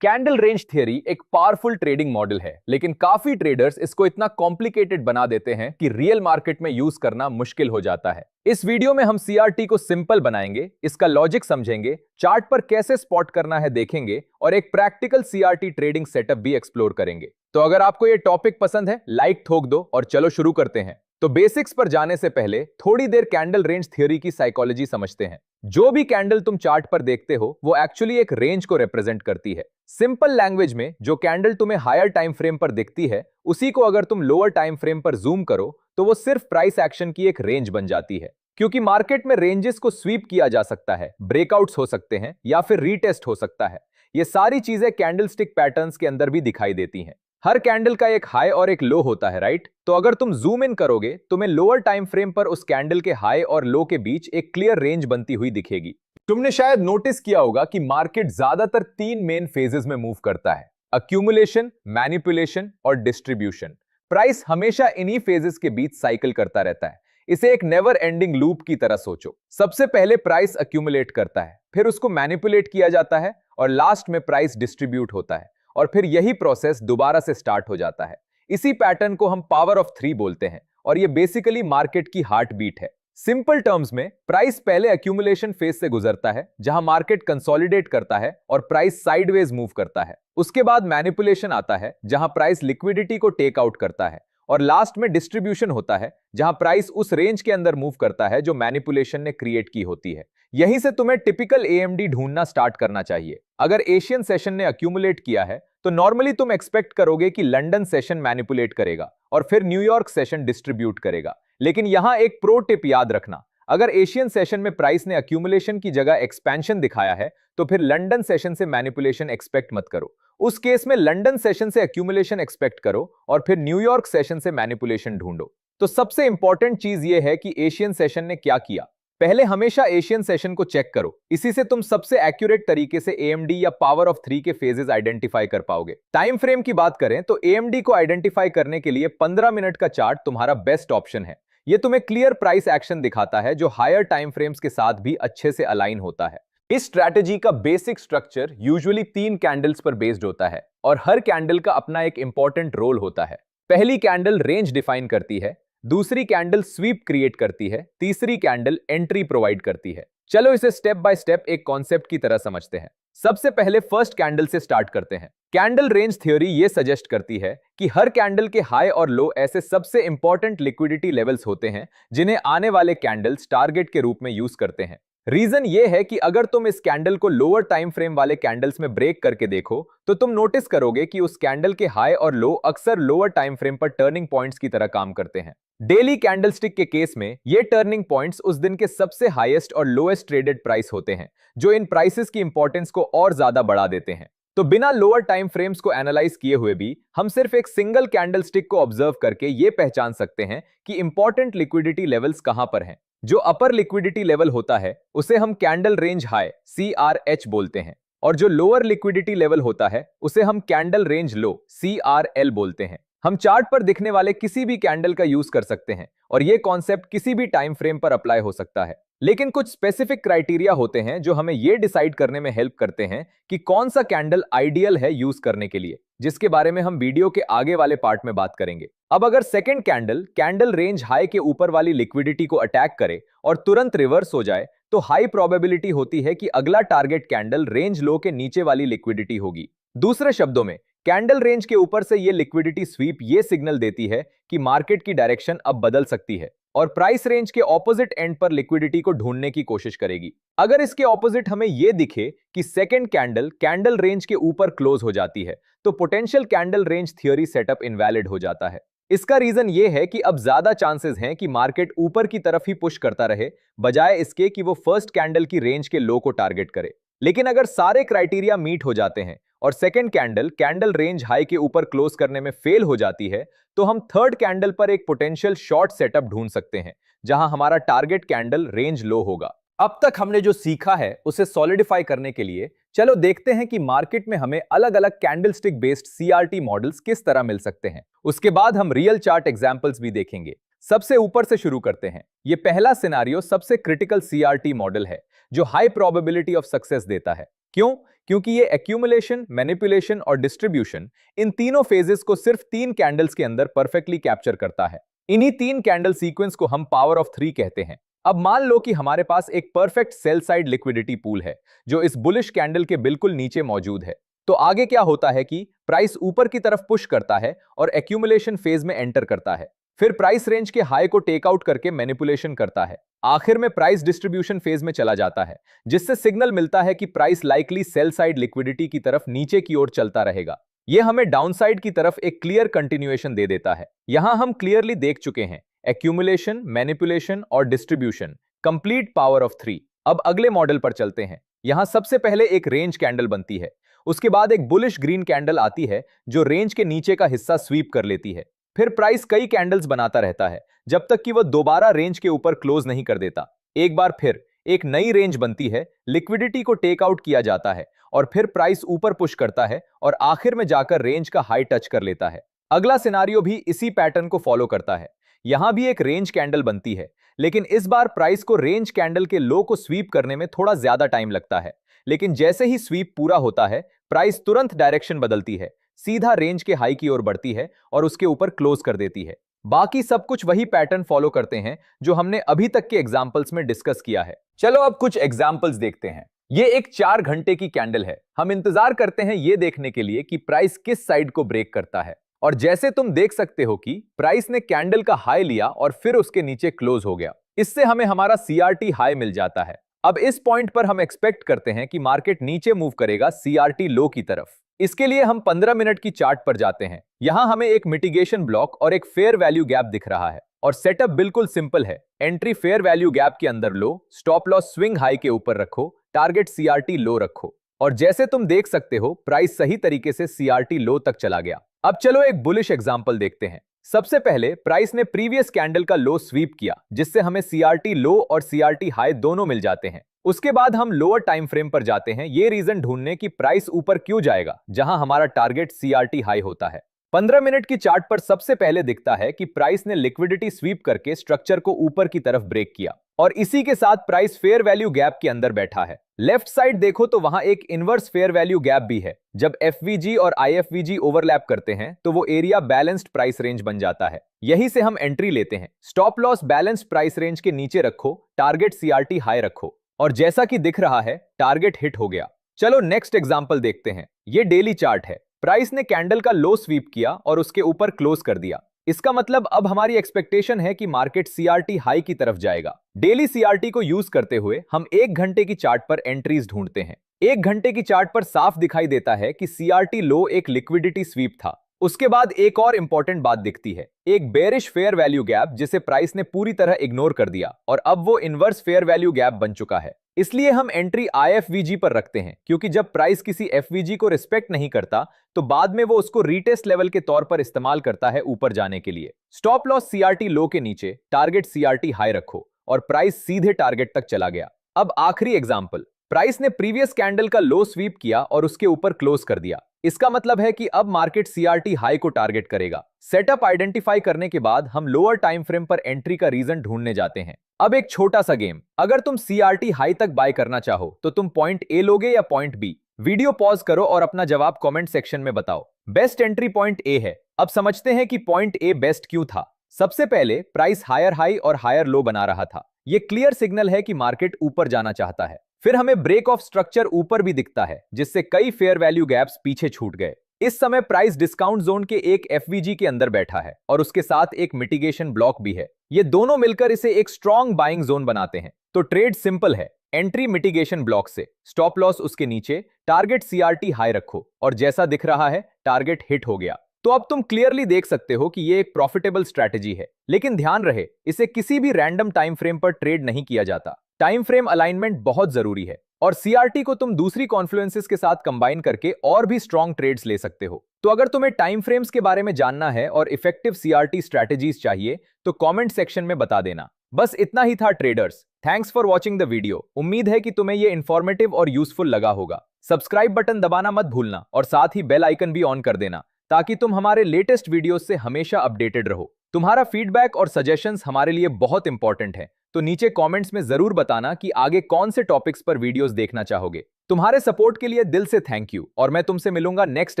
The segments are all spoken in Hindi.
कैंडल रेंज थियरी एक पावरफुल ट्रेडिंग मॉडल है, लेकिन काफी ट्रेडर्स इसको इतना कॉम्प्लिकेटेड बना देते हैं कि रियल मार्केट में यूज करना मुश्किल हो जाता है। इस वीडियो में हम सीआरटी को सिंपल बनाएंगे, इसका लॉजिक समझेंगे, चार्ट पर कैसे स्पॉट करना है देखेंगे और एक प्रैक्टिकल सीआरटी ट्रेडिंग सेटअप भी एक्सप्लोर करेंगे। तो अगर आपको ये टॉपिक पसंद है, लाइक ठोक दो और चलो शुरू करते हैं। तो बेसिक्स पर जाने से पहले थोड़ी देर कैंडल रेंज थ्योरी की साइकोलॉजी समझते हैं। जो भी कैंडल तुम चार्ट पर देखते हो वो एक्चुअली एक रेंज को रिप्रेजेंट करती है। सिंपल लैंग्वेज में जो कैंडल तुम्हें हायर टाइम फ्रेम पर दिखती है, उसी को अगर तुम लोअर टाइम फ्रेम पर जूम करो तो वो सिर्फ प्राइस एक्शन की एक रेंज बन जाती है। क्योंकि मार्केट में रेंजेस को स्वीप किया जा सकता है, ब्रेकआउट्स हो सकते हैं या फिर रीटेस्ट हो सकता है। ये सारी चीजें कैंडलस्टिक पैटर्न्स के अंदर भी दिखाई देती हैं। हर कैंडल का एक हाई और एक लो होता है, राइट? तो अगर तुम जूम इन करोगे तुम्हें लोअर टाइम फ्रेम पर उस कैंडल के हाई और लो के बीच एक क्लियर रेंज बनती हुई दिखेगी। तुमने शायद नोटिस किया होगा कि मार्केट ज्यादातर तीन मेन फेजेस में मूव करता है: अक्यूमुलेशन, मैनिपुलेशन और डिस्ट्रीब्यूशन। प्राइस हमेशा इन्हीं फेजेस के बीच साइकिल करता रहता है। इसे एक नेवर एंडिंग लूप की तरह सोचो। सबसे पहले प्राइस अक्यूमुलेट करता है, फिर उसको मैनिपुलेट किया जाता है और लास्ट में प्राइस डिस्ट्रीब्यूट होता है और फिर यही प्रोसेस दोबारा से स्टार्ट हो जाता है। इसी पैटर्न को हम पावर ऑफ 3 बोलते हैं और ये बेसिकली मार्केट की हार्ट बीट है। सिंपल टर्म्स में प्राइस पहले अक्यूमुलेशन फेज से गुजरता है, जहां मार्केट कंसोलिडेट करता है और प्राइस साइडवेज मूव करता है। उसके बाद मैनिपुलेशन आता है, जहां प्राइस लिक्विडिटी को टेक आउट करता है और लास्ट में डिस्ट्रीब्यूशन होता है, जहां प्राइस उस रेंज के अंदर मूव करता है जो मैनिपुलेशन ने क्रिएट की होती है। यहीं से तुम्हें टिपिकल एएमडी ढूंढना स्टार्ट करना चाहिए। अगर एशियन सेशन ने अक्यूमुलेट किया है तो नॉर्मली तुम एक्सपेक्ट करोगे कि लंदन सेशन मैनिपुलेट करेगा और फिर न्यूयॉर्क सेशन डिस्ट्रीब्यूट करेगा। लेकिन यहां एक प्रो टिप याद रखना, अगर एशियन सेशन में प्राइस ने अक्यूमुलेशन की जगह एक्सपेंशन दिखाया है तो फिर लंदन सेशन से मैनिपुलेशन एक्सपेक्ट मत करो। उस केस में लंदन सेशन से अक्यूमुलेशन एक्सपेक्ट करो और फिर न्यूयॉर्क सेशन से मैनिपुलेशन ढूंढो। तो सबसे इंपॉर्टेंट चीज यह है कि एशियन सेशन ने क्या किया। पहले हमेशा एशियन सेशन को चेक करो, इसी से तुम सबसे एक्यूरेट तरीके से एएमडी या पावर ऑफ 3 के फेजेस आइडेंटिफाई कर पाओगे। टाइम फ्रेम की बात करें तो एएमडी को आइडेंटिफाई करने के लिए 15 मिनट का चार्ट तुम्हारा बेस्ट ऑप्शन है। यह तुम्हें क्लियर प्राइस एक्शन दिखाता है जो हायर टाइम फ्रेम्स के साथ भी अच्छे से अलाइन होता है। इस स्ट्रैटेजी का बेसिक स्ट्रक्चर यूजुअली 3 कैंडल्स पर बेस्ड होता है और हर कैंडल का अपना एक इंपॉर्टेंट रोल होता है। पहली कैंडल रेंज डिफाइन करती है, दूसरी कैंडल स्वीप क्रिएट करती है, तीसरी कैंडल एंट्री प्रोवाइड करती है। चलो इसे स्टेप बाय स्टेप एक कॉन्सेप्ट की तरह समझते हैं। सबसे पहले फर्स्ट कैंडल से स्टार्ट करते हैं। कैंडल रेंज थ्योरी ये सजेस्ट करती है कि हर कैंडल के हाई और लो ऐसे सबसे इंपॉर्टेंट लिक्विडिटी लेवल्स होते हैं जिन्हें आने वाले कैंडल्स टारगेट के रूप में यूज करते हैं। रीजन ये है कि अगर तुम इस कैंडल को लोअर टाइम फ्रेम वाले कैंडल्स में ब्रेक करके देखो तो तुम नोटिस करोगे कि उस कैंडल के हाई और लो अक्सर लोअर टाइम फ्रेम पर टर्निंग पॉइंट्स की तरह काम करते हैं। डेली कैंडलस्टिक के केस में ये टर्निंग पॉइंट्स उस दिन के सबसे हाईएस्ट और लोएस्ट ट्रेडेड प्राइस होते हैं, जो इन प्राइसेस की इंपॉर्टेंस को और ज्यादा बढ़ा देते हैं। तो बिना लोअर टाइम फ्रेम्स को एनालाइज किए हुए भी हम सिर्फ एक सिंगल कैंडलस्टिक को ऑब्जर्व करके ये पहचान सकते हैं कि इंपॉर्टेंट लिक्विडिटी लेवल्स कहां पर हैं। जो अपर लिक्विडिटी लेवल होता है उसे हम कैंडल रेंज हाई CRH बोलते हैं और जो लोअर लिक्विडिटी लेवल होता है उसे हम कैंडल रेंज लो CRL बोलते हैं। हम चार्ट पर दिखने वाले किसी भी कैंडल का यूज कर सकते हैं और यह कॉन्सेप्ट किसी भी टाइम फ्रेम पर अप्लाई हो सकता है। लेकिन कुछ स्पेसिफिक क्राइटेरिया होते हैं जो हमें यह डिसाइड करने में हेल्प करते हैं कि कौन सा कैंडल आइडियल है यूज करने के लिए, जिसके बारे में हम वीडियो के आगे वाले पार्ट में बात करेंगे। अब अगर second candle candle range high के ऊपर वाली लिक्विडिटी को अटैक करे और तुरंत रिवर्स हो जाए तो हाई प्रोबेबिलिटी होती है कि अगला टारगेट कैंडल रेंज लो के नीचे वाली लिक्विडिटी होगी। दूसरे शब्दों में कैंडल रेंज के ऊपर से ये लिक्विडिटी स्वीप ये सिग्नल देती है कि मार्केट की डायरेक्शन अब बदल सकती है और प्राइस रेंज के ऑपोजिट एंड पर लिक्विडिटी को ढूंढने की कोशिश करेगी। अगर इसके ऑपोजिट हमें यह दिखे कि सेकंड कैंडल कैंडल रेंज के ऊपर क्लोज हो जाती है तो potential candle range theory setup invalid हो जाता है। इसका रीजन यह है कि अब ज्यादा चांसेस हैं कि मार्केट ऊपर की तरफ ही पुश करता रहे, बजाय इसके कि वो फर्स्ट कैंडल की रेंज के लो को टारगेट करे। लेकिन अगर सारे क्राइटेरिया मीट हो जाते हैं और second candle candle range high के ऊपर क्लोज करने में फेल हो जाती है तो हम थर्ड कैंडल पर एक पोटेंशियल शॉर्ट सेटअप ढूंढ सकते हैं, जहां हमारा टारगेट कैंडल रेंज लो होगा। अब तक हमने जो सीखा है उसे सॉलिडिफाई करने के लिए चलो देखते हैं कि मार्केट में हमें अलग अलग कैंडलस्टिक बेस्ड सीआरटी मॉडल्स किस तरह मिल सकते हैं। उसके बाद हम रियल चार्ट एग्जांपल्स भी देखेंगे। सबसे ऊपर से शुरू करते हैं। यह पहला सिनेरियो सबसे क्रिटिकल सीआरटी मॉडल है जो हाई प्रोबेबिलिटी ऑफ सक्सेस देता है। क्यों? क्योंकि ये एक्यूमुलेशन, मैनिपुलेशन और डिस्ट्रीब्यूशन, इन तीनों फेजेस को सिर्फ 3 कैंडल्स के अंदर परफेक्टली कैप्चर करता है। इन्हीं 3 कैंडल सीक्वेंस को हम पावर ऑफ 3 कहते हैं। अब मान लो कि हमारे पास एक perfect sell side liquidity pool है जो इस बुलिश कैंडल के बिल्कुल नीचे मौजूद है। तो आगे क्या होता है कि प्राइस ऊपर की तरफ पुश करता है और एक्यूमुलेशन फेज में एंटर करता है। फिर प्राइस रेंज के हाई को टेक आउट करके मैनिपुलेशन करता है। आखिर में प्राइस डिस्ट्रीब्यूशन फेज में चला जाता है, जिससे सिग्नल मिलता है कि price likely sell side liquidity की तरफ नीचे की ओर चलता रहेगा। यह हमें डाउनसाइड की तरफ एक क्लियर कंटिन्यूएशन दे देता है। यहां हम क्लियरली देख चुके हैं एक्यूमुलेशन, मैनिपुलेशन और डिस्ट्रीब्यूशन, कंप्लीट पावर ऑफ 3। अब अगले मॉडल पर चलते हैं। यहां सबसे पहले एक रेंज कैंडल बनती है, उसके बाद एक बुलिश ग्रीन कैंडल आती है जो रेंज के नीचे का हिस्सा स्वीप कर लेती है। फिर प्राइस कई कैंडल्स बनाता रहता है जब तक कि वह दोबारा रेंज के ऊपर क्लोज नहीं कर देता। एक बार फिर एक नई रेंज बनती है, लिक्विडिटी को टेक आउट किया जाता है और फिर प्राइस ऊपर पुश करता है और आखिर में जाकर रेंज का हाई टच कर लेता है। अगला सिनारियो भी इसी पैटर्न को फॉलो करता है। यहां भी एक रेंज कैंडल बनती है, लेकिन इस बार प्राइस को रेंज कैंडल के लो को स्वीप करने में थोड़ा ज्यादा टाइम लगता है। लेकिन जैसे ही स्वीप पूरा होता है, प्राइस तुरंत डायरेक्शन बदलती है, सीधा रेंज के हाई की ओर बढ़ती है और उसके ऊपर क्लोज कर देती है। बाकी सब कुछ वही पैटर्न फॉलो करते हैं जो हमने अभी तक के एग्जांपल्स में डिस्कस किया है। चलो अब कुछ एग्जांपल्स देखते हैं। ये एक 4 घंटे की कैंडल है। हम इंतजार करते हैं ये देखने के लिए कि प्राइस किस साइड को ब्रेक करता है। और जैसे तुम देख सकते हो कि प्राइस ने कैंडल का हाई लिया और फिर उसके नीचे क्लोज हो गया। इससे हमें हमारा सीआरटी हाई मिल जाता है। अब इस पॉइंट पर हम एक्सपेक्ट करते हैं कि मार्केट नीचे मूव करेगा सीआरटी लो की तरफ। इसके लिए हम 15 मिनट की चार्ट पर जाते हैं। यहां हमें एक मिटिगेशन ब्लॉक और एक फेयर वैल्यू गैप दिख रहा है और सेटअप बिल्कुल सिंपल है। एंट्री फेयर वैल्यू गैप के अंदर लो, स्टॉप लॉस स्विंग हाई के ऊपर रखो, टारगेट सीआरटी लो रखो। और जैसे तुम देख सकते हो प्राइस सही तरीके से सीआरटी लो तक चला गया। अब चलो एक बुलिश एग्जांपल देखते हैं। सबसे पहले प्राइस ने प्रीवियस कैंडल का लो स्वीप किया, जिससे हमें सीआरटी लो और सीआरटी हाई दोनों मिल जाते हैं। उसके बाद हम लोअर टाइम फ्रेम पर जाते हैं ये रीजन ढूंढने की प्राइस ऊपर क्यों जाएगा, जहां हमारा टारगेट सीआरटी हाई होता है। 15 मिनट की चार्ट पर सबसे पहले दिखता है कि प्राइस ने लिक्विडिटी स्वीप करके स्ट्रक्चर को ऊपर की तरफ ब्रेक किया और इसी के साथ प्राइस फेयर वैल्यू गैप के अंदर बैठा है। लेफ्ट साइड देखो तो वहां एक इनवर्स फेयर वैल्यू गैप भी है। जब एफवीजी और आईएफवीजी ओवरलैप करते हैं तो वो एरिया बैलेंस्ड प्राइस रेंज बन जाता है। यहीं से हम एंट्री लेते हैं। Stop loss balanced price range के नीचे रखो, टारगेट सीआरटी हाई रखो और जैसा कि दिख रहा है टारगेट हिट हो गया। चलो नेक्स्ट एग्जांपल देखते हैं। ये डेली चार्ट है। प्राइस ने कैंडल का लो स्वीप किया और उसके ऊपर क्लोज कर दिया। इसका मतलब अब हमारी एक्सपेक्टेशन है कि मार्केट सीआरटी हाई की तरफ जाएगा। डेली सीआरटी को यूज करते हुए हम 1 घंटे की चार्ट पर एंट्रीज ढूंढते हैं। 1 घंटे की चार्ट पर साफ दिखाई देता है कि सीआरटी लो एक लिक्विडिटी स्वीप था। उसके बाद एक और इंपॉर्टेंट बात दिखती है, एक बेरिश फेयर वैल्यू गैप जिसे प्राइस ने पूरी तरह इग्नोर कर दिया और अब वो इनवर्स फेयर वैल्यू गैप बन चुका है। इसलिए हम एंट्री आईएफवीजी पर रखते हैं, क्योंकि जब प्राइस किसी एफवीजी को रिस्पेक्ट नहीं करता तो बाद में वो उसको रीटेस्ट लेवल के तौर पर इस्तेमाल करता है ऊपर जाने के लिए। स्टॉप लॉस सीआरटी लो के नीचे, टारगेट सीआरटी हाई रखो और प्राइस सीधे टारगेट तक चला गया। अब आखिरी एग्जांपल, प्राइस ने प्रीवियस कैंडल का लो स्वीप किया और उसके ऊपर क्लोज कर दिया। इसका मतलब है कि अब मार्केट सीआरटी हाई को टारगेट करेगा। सेटअप आइडेंटिफाई करने के बाद हम लोअर टाइम फ्रेम पर एंट्री का रीजन ढूंढने जाते हैं। अब एक छोटा सा गेम, अगर तुम सीआरटी हाई तक बाय करना चाहो तो तुम पॉइंट ए लोगे या पॉइंट बी? वीडियो पॉज करो और अपना जवाब कमेंट सेक्शन में बताओ। बेस्ट एंट्री पॉइंट ए है। अब समझते हैं कि पॉइंट ए बेस्ट क्यों था। सबसे पहले प्राइस हायर हाई और हायर लो बना रहा था। यह क्लियर सिग्नल है कि मार्केट ऊपर जाना चाहता है। फिर हमें ब्रेक ऑफ स्ट्रक्चर ऊपर भी दिखता है, जिससे कई फेयर वैल्यू गैप्स पीछे छूट गए। इस समय प्राइस डिस्काउंट जोन के एक एफवीजी के अंदर बैठा है और उसके साथ एक मिटिगेशन ब्लॉक भी है। ये दोनों मिलकर इसे एक स्ट्रॉन्ग बाइंग जोन बनाते हैं। तो ट्रेड सिंपल है, एंट्री मिटिगेशन ब्लॉक से, स्टॉप लॉस उसके नीचे, टारगेट सीआरटी हाई रखो और जैसा दिख रहा है टारगेट हिट हो गया। तो अब तुम क्लियरली देख सकते हो कि ये एक प्रॉफिटेबल स्ट्रैटेजी है। लेकिन ध्यान रहे, इसे किसी भी रैंडम टाइम फ्रेम पर ट्रेड नहीं किया जाता। टाइम फ्रेम अलाइनमेंट बहुत जरूरी है और सीआरटी को तुम दूसरी कॉन्फ्लुएंसेस के साथ कंबाइन करके और भी स्ट्रॉन्ग ट्रेड्स ले सकते हो। तो अगर तुम्हें टाइम फ्रेम्स के बारे में जानना है और इफेक्टिव सीआरटी स्ट्रैटेजीज चाहिए तो कमेंट सेक्शन में बता देना। बस इतना ही था traders. Thanks for watching the video. उम्मीद है कि तुम्हें यह इंफॉर्मेटिव और यूजफुल लगा होगा। सब्सक्राइब बटन दबाना मत भूलना और साथ ही बेल आइकन भी ऑन कर देना ताकि तुम हमारे लेटेस्ट वीडियोस से हमेशा अपडेटेड रहो। तुम्हारा फीडबैक और सजेशंस हमारे लिए बहुत इंपॉर्टेंट है, तो नीचे कमेंट्स में जरूर बताना कि आगे कौन से टॉपिक्स पर वीडियोस देखना चाहोगे। तुम्हारे सपोर्ट के लिए दिल से थैंक यू और मैं तुमसे मिलूंगा नेक्स्ट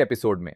एपिसोड में।